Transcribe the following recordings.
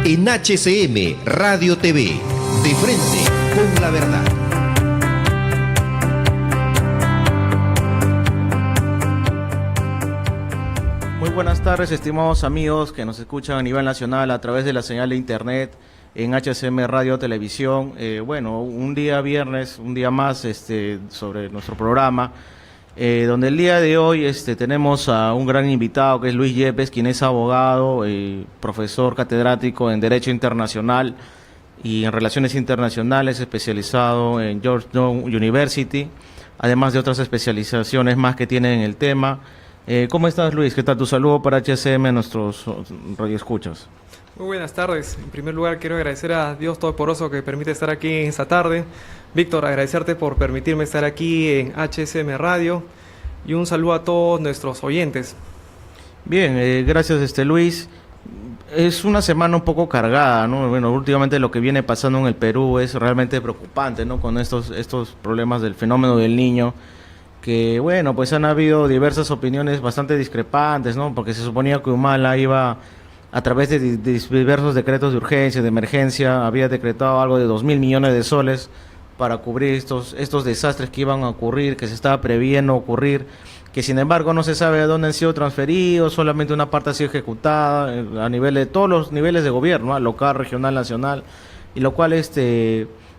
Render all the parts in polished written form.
en HCM Radio TV, de frente con la verdad. Muy buenas tardes, estimados amigos que nos escuchan a nivel nacional a través de la señal de internet en HCM Radio Televisión. Bueno, un día viernes, un día más sobre nuestro programa, donde el día de hoy tenemos a un gran invitado que es Luis Yepes, quien es abogado, profesor catedrático en Derecho Internacional y en Relaciones Internacionales, especializado en Georgetown University, además de otras especializaciones más que tiene en el tema. ¿Cómo estás, Luis? ¿Qué tal tu saludo para HCM, nuestros radioescuchas? Muy buenas tardes. En primer lugar, quiero agradecer a Dios Todopoderoso que permite estar aquí esta tarde. Víctor, agradecerte por permitirme estar aquí en HCM Radio y un saludo a todos nuestros oyentes. Bien, gracias, Luis. Es una semana un poco cargada, ¿no? Bueno, últimamente lo que viene pasando en el Perú es realmente preocupante, ¿no? Con estos problemas del fenómeno del Niño, que bueno, pues han habido diversas opiniones bastante discrepantes, ¿no? Porque se suponía que Humala iba, a través de diversos decretos de urgencia, de emergencia, había decretado algo de 2.000 millones de soles para cubrir estos desastres que iban a ocurrir, que se estaba previendo ocurrir, que sin embargo no se sabe a dónde han sido transferidos, solamente una parte ha sido ejecutada a nivel de todos los niveles de gobierno, ¿no? Local, regional, nacional, y lo cual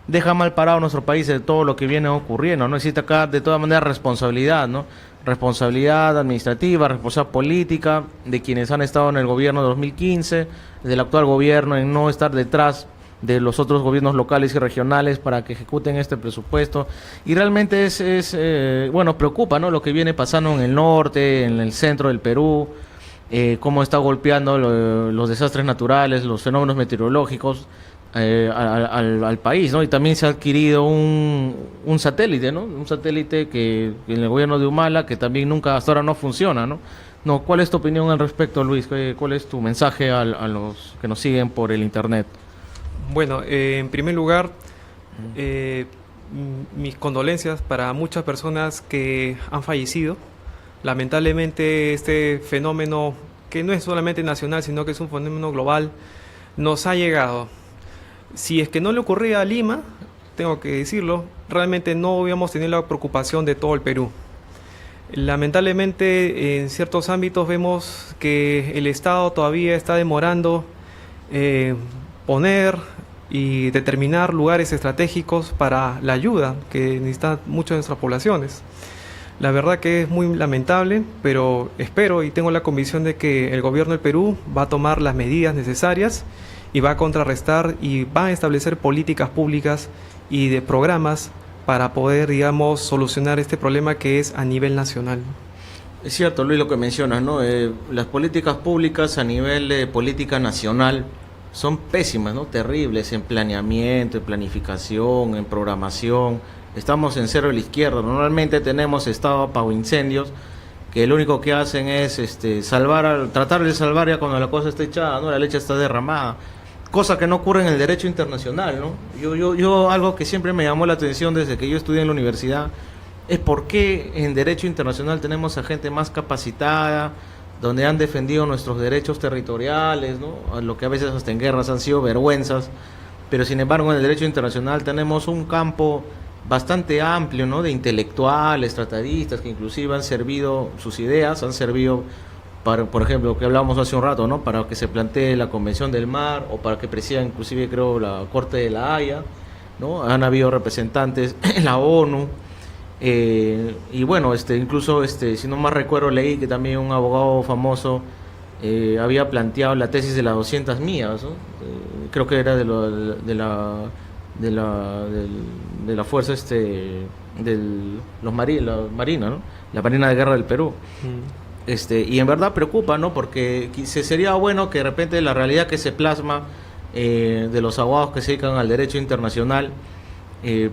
deja mal parado a nuestro país de todo lo que viene ocurriendo, ¿no? Existe acá de todas maneras responsabilidad, ¿no? Responsabilidad administrativa, responsabilidad política de quienes han estado en el gobierno de 2015, del actual gobierno en no estar detrás de los otros gobiernos locales y regionales para que ejecuten este presupuesto. Y realmente bueno, preocupa, ¿no? Lo que viene pasando en el norte, en el centro del Perú, cómo está golpeando los desastres naturales, los fenómenos meteorológicos al país, ¿no? Y también se ha adquirido un satélite, ¿no? Un satélite que en el gobierno de Humala, que también nunca hasta ahora no funciona, ¿no? ¿Cuál es tu opinión al respecto, Luis? ¿Cuál es tu mensaje a los que nos siguen por el internet? Bueno, en primer lugar, mis condolencias para muchas personas que han fallecido. Lamentablemente este fenómeno, que no es solamente nacional, sino que es un fenómeno global, nos ha llegado. Si es que no le ocurría a Lima, tengo que decirlo, realmente no hubiéramos tenido la preocupación de todo el Perú. Lamentablemente en ciertos ámbitos vemos que el Estado todavía está demorando poner y determinar lugares estratégicos para la ayuda que necesitan muchas de nuestras poblaciones. La verdad que es muy lamentable, pero espero y tengo la convicción de que el gobierno del Perú va a tomar las medidas necesarias y va a contrarrestar y va a establecer políticas públicas y de programas para poder, digamos, solucionar este problema que es a nivel nacional. Es cierto, Luis, lo que mencionas, ¿no? Las políticas públicas a nivel de política nacional son pésimas, ¿no? Terribles en planeamiento, en planificación, en programación. Estamos en cero a la izquierda. Normalmente tenemos estado apagoincendios que lo único que hacen es tratar de salvar ya cuando la cosa está echada, ¿no? La leche está derramada. Cosa que no ocurre en el derecho internacional, ¿no? Yo algo que siempre me llamó la atención desde que yo estudié en la universidad es por qué en derecho internacional tenemos a gente más capacitada, donde han defendido nuestros derechos territoriales, ¿no? Lo que a veces hasta en guerras han sido vergüenzas, pero sin embargo en el derecho internacional tenemos un campo bastante amplio, ¿no? De intelectuales, tratadistas, que inclusive han servido, sus ideas han servido para, por ejemplo, que hablábamos hace un rato, ¿no? Para que se plantee la Convención del Mar, o para que presida inclusive, creo, la Corte de la Haya, ¿no? Han habido representantes en la ONU, y bueno, incluso, si no más recuerdo, leí que también un abogado famoso había planteado la tesis de las 200 millas, ¿no? Creo que era de la fuerza la Marina, ¿no? La Marina de Guerra del Perú. Y en verdad preocupa, ¿no? Porque sería bueno que de repente la realidad que se plasma de los abogados que se dedican al derecho internacional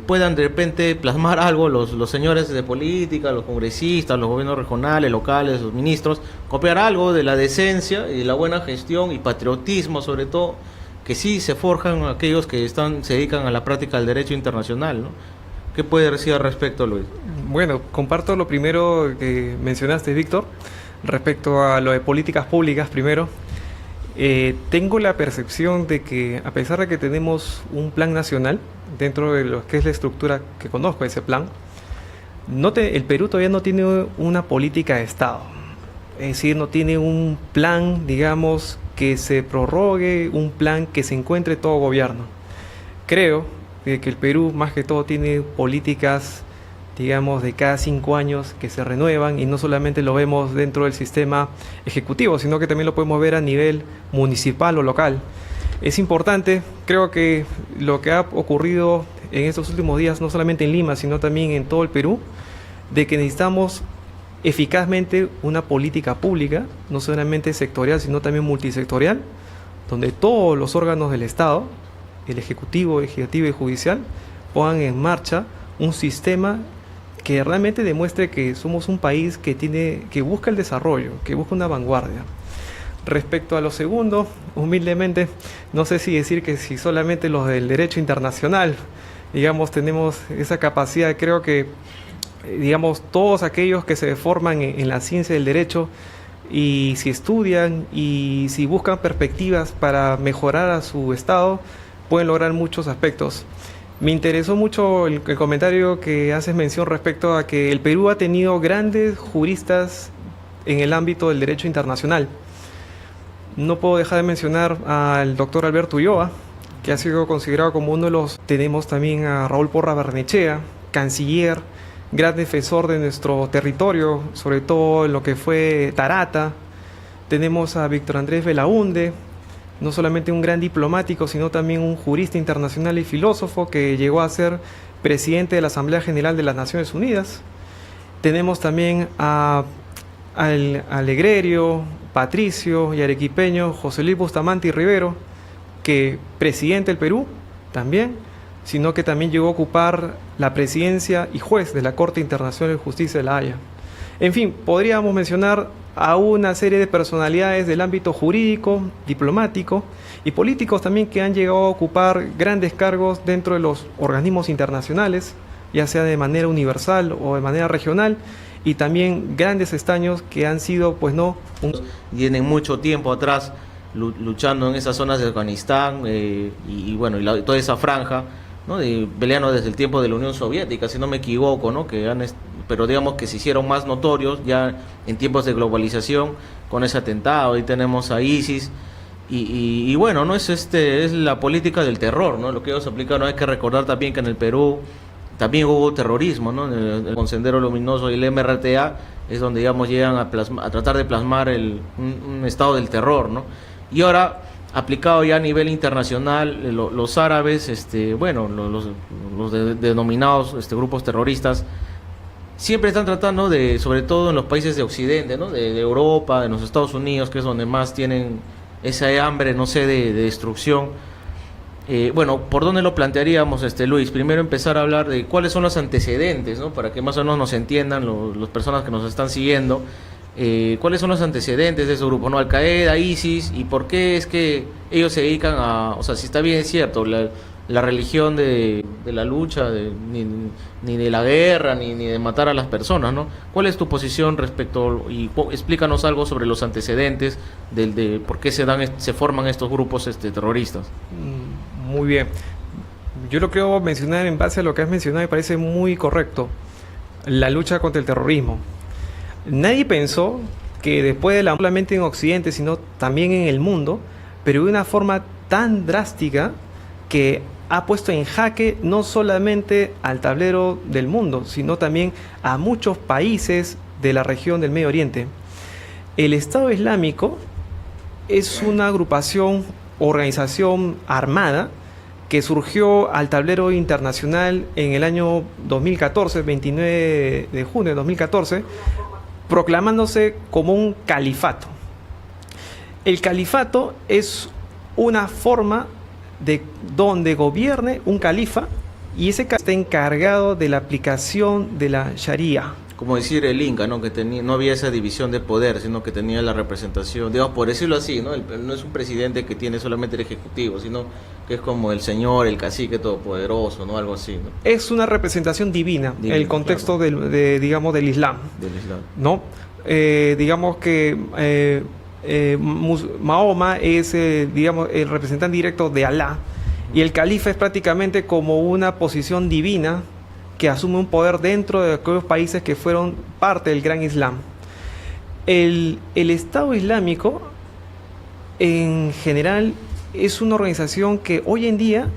puedan de repente plasmar algo los señores de política, los congresistas, los gobiernos regionales, locales, los ministros, copiar algo de la decencia y de la buena gestión y patriotismo, sobre todo, que sí se forjan aquellos que se dedican a la práctica del derecho internacional, ¿no? ¿Qué puede decir al respecto, Luis? Bueno, comparto lo primero que mencionaste, Víctor, respecto a lo de políticas públicas primero. Tengo la percepción de que, a pesar de que tenemos un plan nacional, dentro de lo que es la estructura que conozco de ese plan, el Perú todavía no tiene una política de Estado. Es decir, no tiene un plan, digamos, que se prorrogue, un plan que se encuentre todo gobierno. Creo que el Perú, más que todo, tiene políticas, digamos, de cada 5 años que se renuevan, y no solamente lo vemos dentro del sistema ejecutivo, sino que también lo podemos ver a nivel municipal o local. Es importante, creo que lo que ha ocurrido en estos últimos días, no solamente en Lima, sino también en todo el Perú, de que necesitamos eficazmente una política pública, no solamente sectorial, sino también multisectorial, donde todos los órganos del Estado, el Ejecutivo, Legislativo y Judicial, pongan en marcha un sistema que realmente demuestre que somos un país que busca el desarrollo, que busca una vanguardia. Respecto a lo segundo, humildemente, no sé si decir que si solamente los del derecho internacional, digamos, tenemos esa capacidad. Creo que, digamos, todos aquellos que se forman en la ciencia del derecho, y si estudian y si buscan perspectivas para mejorar a su estado, pueden lograr muchos aspectos. Me interesó mucho el comentario que haces mención respecto a que el Perú ha tenido grandes juristas en el ámbito del derecho internacional. No puedo dejar de mencionar al doctor Alberto Ulloa, que ha sido considerado como uno de los... Tenemos también a Raúl Porras Barnechea, canciller, gran defensor de nuestro territorio, sobre todo en lo que fue Tarata. Tenemos a Víctor Andrés Belaúnde, no solamente un gran diplomático, sino también un jurista internacional y filósofo que llegó a ser presidente de la Asamblea General de las Naciones Unidas. Tenemos también al egregio, patricio y arequipeño José Luis Bustamante y Rivero, que presidente del Perú también, sino que también llegó a ocupar la presidencia y juez de la Corte Internacional de Justicia de La Haya. En fin, podríamos mencionar a una serie de personalidades del ámbito jurídico, diplomático y políticos también, que han llegado a ocupar grandes cargos dentro de los organismos internacionales, ya sea de manera universal o de manera regional, y también grandes estaños que han sido, pues no... Tienen mucho tiempo atrás luchando en esas zonas de Afganistán, y bueno, y toda esa franja, ¿no? Peleando desde el tiempo de la Unión Soviética, si no me equivoco, ¿no? Pero digamos que se hicieron más notorios ya en tiempos de globalización con ese atentado. Ahí tenemos a ISIS y bueno, no es la política del terror, ¿no? Lo que ellos aplicaron. Hay que recordar también que en el Perú también hubo terrorismo, ¿no? Con Sendero Luminoso y el MRTA es donde, digamos, llegan a tratar de plasmar un estado del terror, ¿no? Y ahora, aplicado ya a nivel internacional, los árabes, bueno, los denominados grupos terroristas, siempre están tratando de, sobre todo en los países de Occidente, ¿no? de Europa, de los Estados Unidos, que es donde más tienen esa hambre, no sé, de destrucción. Bueno, ¿por dónde lo plantearíamos, Luis? Primero empezar a hablar de cuáles son los antecedentes, ¿no? Para que más o menos nos entiendan las personas que nos están siguiendo. ¿Cuáles son los antecedentes de esos grupos, ¿no? Al-Qaeda, ISIS, y por qué es que ellos se dedican a... O sea, si está bien, es cierto, la religión de la lucha, ni de la guerra, ni de matar a las personas, ¿no? ¿Cuál es tu posición respecto, y explícanos algo sobre los antecedentes de por qué se forman estos grupos terroristas? Muy bien. Yo lo quiero mencionar en base a lo que has mencionado, me parece muy correcto. La lucha contra el terrorismo. Nadie pensó que después de no solamente en Occidente, sino también en el mundo, pero de una forma tan drástica que ha puesto en jaque no solamente al tablero del mundo, sino también a muchos países de la región del Medio Oriente. El Estado Islámico es una organización armada que surgió al tablero internacional en el año 2014, 29 de junio de 2014, proclamándose como un califato. El califato es una forma de donde gobierne un califa, y ese califa está encargado de la aplicación de la Sharia. Como decir el Inca, ¿no? Que no había esa división de poder, sino que tenía la representación, digamos, por decirlo así, ¿no? No es un presidente que tiene solamente el ejecutivo, sino que es como el señor, el cacique todopoderoso, ¿no? Algo así, ¿no? Es una representación divina en el contexto, claro, digamos, del Islam. Del Islam. ¿No? Digamos que Mahoma es, digamos, el representante directo de Alá, y el califa es prácticamente como una posición divina que asume un poder dentro de aquellos países que fueron parte del gran Islam. El Estado Islámico, en general, es una organización que hoy en día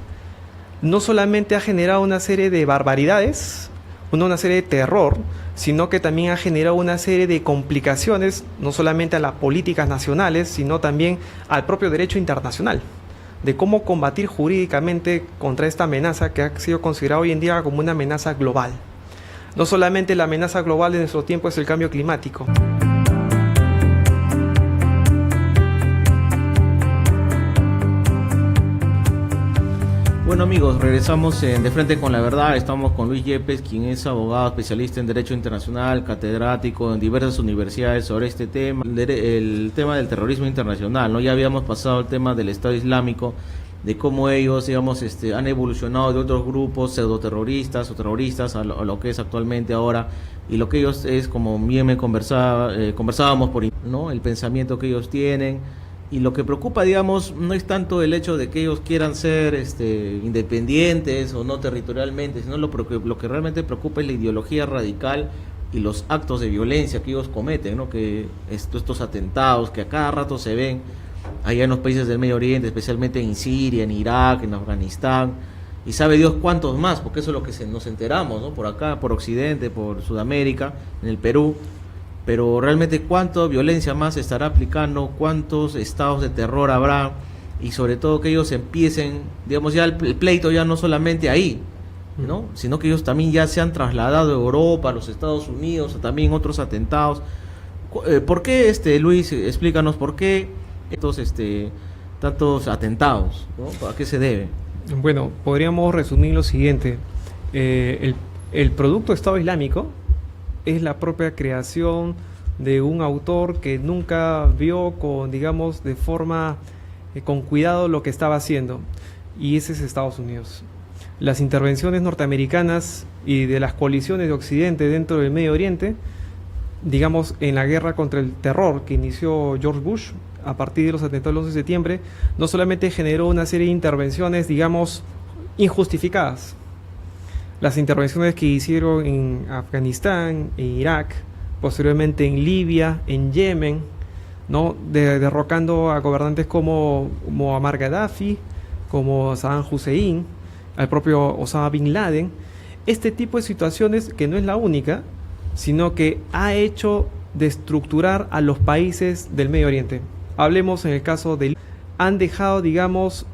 no solamente ha generado una serie de barbaridades, una serie de terror, sino que también ha generado una serie de complicaciones, no solamente a las políticas nacionales, sino también al propio derecho internacional, de cómo combatir jurídicamente contra esta amenaza que ha sido considerada hoy en día como una amenaza global. No solamente la amenaza global de nuestro tiempo es el cambio climático. Bueno amigos, regresamos en De Frente con la Verdad. Estamos con Luis Yepes, quien es abogado especialista en Derecho Internacional, catedrático en diversas universidades sobre este tema, el tema del terrorismo internacional, ¿no? Ya habíamos pasado el tema del Estado Islámico, de cómo ellos, digamos, han evolucionado de otros grupos pseudoterroristas o terroristas a lo que es actualmente ahora, y lo que ellos es, como bien me conversábamos por, ¿no?, el pensamiento que ellos tienen. Y lo que preocupa, digamos, no es tanto el hecho de que ellos quieran ser independientes o no territorialmente, sino lo que realmente preocupa es la ideología radical y los actos de violencia que ellos cometen, ¿no? Que estos atentados que a cada rato se ven allá en los países del Medio Oriente, especialmente en Siria, en Irak, en Afganistán, y sabe Dios cuántos más, porque eso es lo que nos enteramos, ¿no? Por acá, por Occidente, por Sudamérica, en el Perú. Pero realmente cuánta violencia más se estará aplicando, cuántos estados de terror habrá, y sobre todo que ellos empiecen, digamos, ya el pleito ya no solamente ahí, ¿no?, sino que ellos también ya se han trasladado a Europa, a los Estados Unidos, también otros atentados. ¿Por qué, Luis, explícanos por qué estos tantos atentados, ¿no? ¿A qué se debe? Bueno, podríamos resumir lo siguiente. El producto Estado Islámico es la propia creación de un autor que nunca vio con, digamos, de forma con cuidado lo que estaba haciendo, y ese es Estados Unidos. Las intervenciones norteamericanas y de las coaliciones de Occidente dentro del Medio Oriente, digamos, en la guerra contra el terror que inició George Bush a partir de los atentados del 11 de septiembre, no solamente generó una serie de intervenciones, digamos, injustificadas. Las intervenciones que hicieron en Afganistán, en Irak, posteriormente en Libia, en Yemen, ¿no?, derrocando a gobernantes como Muammar Gaddafi, como Saddam Hussein, al propio Osama Bin Laden. Este tipo de situaciones, que no es la única, sino que ha hecho destructurar a los países del Medio Oriente. Hablemos en el caso de... Han dejado, digamos,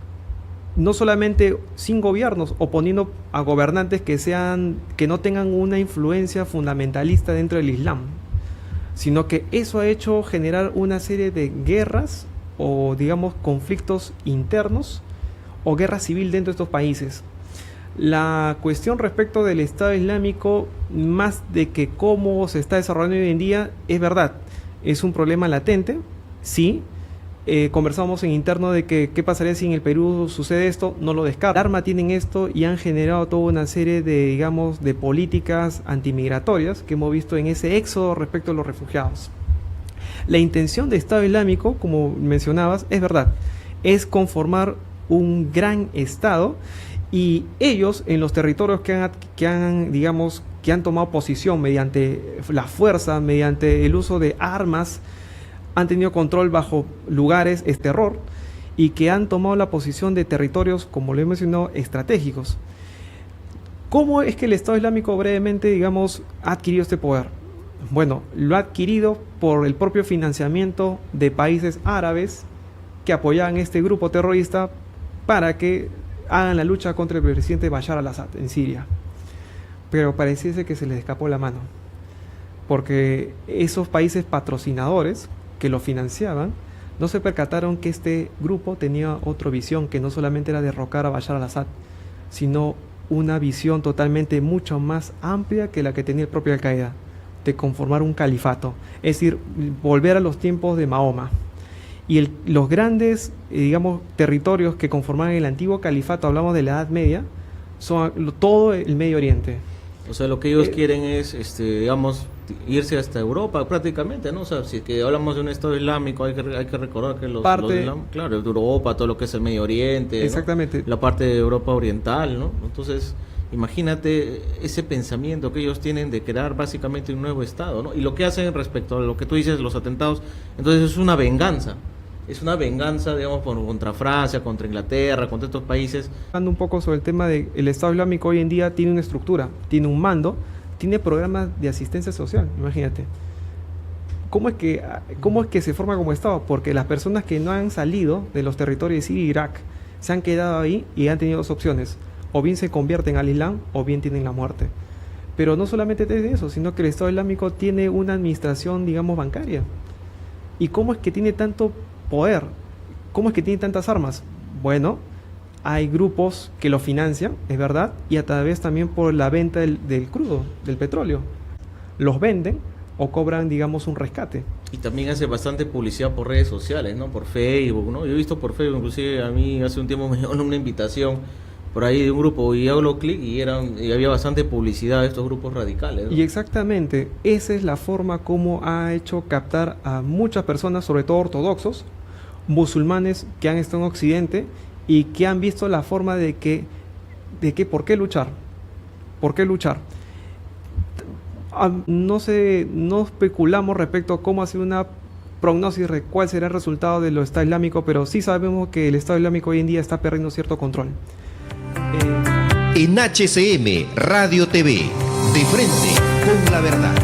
no solamente sin gobiernos, oponiendo a gobernantes que no tengan una influencia fundamentalista dentro del Islam, sino que eso ha hecho generar una serie de guerras o, digamos, conflictos internos o guerra civil dentro de estos países. La cuestión respecto del Estado Islámico, más de que cómo se está desarrollando hoy en día, es verdad, es un problema latente, sí. Conversamos en interno de que qué pasaría si en el Perú sucede esto, no lo descarto. Arma tienen esto y han generado toda una serie de, digamos, de políticas antimigratorias que hemos visto en ese éxodo respecto a los refugiados. La intención de Estado Islámico, como mencionabas, es verdad, es conformar un gran Estado, y ellos en los territorios que han tomado posición mediante la fuerza, mediante el uso de armas, han tenido control bajo lugares terror, y que han tomado la posición de territorios, como lo he mencionado, estratégicos. ¿Cómo es que el Estado Islámico brevemente, digamos, ha adquirido este poder? Bueno, lo ha adquirido por el propio financiamiento de países árabes que apoyaban este grupo terrorista para que hagan la lucha contra el presidente Bashar al-Assad en Siria. Pero pareciese que se les escapó la mano, porque esos países patrocinadores que lo financiaban no se percataron que este grupo tenía otra visión, que no solamente era derrocar a Bashar al-Assad, sino una visión totalmente mucho más amplia que la que tenía el propio Al-Qaeda, de conformar un califato, es decir, volver a los tiempos de Mahoma. Y los grandes, digamos, territorios que conformaban el antiguo califato, hablamos de la Edad Media, son todo el Medio Oriente. O sea, lo que ellos quieren es, digamos, irse hasta Europa prácticamente, ¿no? O sea, si es que hablamos de un Estado Islámico, hay que recordar que claro, de Europa, todo lo que es el Medio Oriente, exactamente, ¿no? La parte de Europa Oriental, ¿no? Entonces, imagínate ese pensamiento que ellos tienen de crear básicamente un nuevo Estado, ¿no? Y lo que hacen respecto a lo que tú dices, los atentados, entonces es una venganza. Es una venganza, digamos, contra Francia, contra Inglaterra, contra estos países. Hablando un poco sobre el tema del Estado Islámico, hoy en día tiene una estructura, tiene un mando, tiene programas de asistencia social, imagínate. ¿Cómo es que se forma como Estado? Porque las personas que no han salido de los territorios de Siria e Irak se han quedado ahí y han tenido dos opciones. O bien se convierten al Islam o bien tienen la muerte. Pero no solamente tiene eso, sino que el Estado Islámico tiene una administración, digamos, bancaria. ¿Y cómo es que tiene tanto poder? ¿Cómo es que tiene tantas armas? Bueno, hay grupos que lo financian, es verdad, y a través también por la venta del crudo, del petróleo. Los venden o cobran, digamos, un rescate. Y también hace bastante publicidad por redes sociales, ¿no? Por Facebook, ¿no? Yo he visto por Facebook, inclusive a mí hace un tiempo me llegó una invitación por ahí de un grupo y hago clic y había bastante publicidad de estos grupos radicales, ¿no? Y exactamente, esa es la forma como ha hecho captar a muchas personas, sobre todo ortodoxos, musulmanes que han estado en Occidente y que han visto la forma de que ¿por qué luchar? ¿Por qué luchar? No especulamos respecto a cómo hacer una prognosis de cuál será el resultado del Estado Islámico, pero sí sabemos que el Estado Islámico hoy en día está perdiendo cierto control. En HCM Radio TV, de frente con la verdad.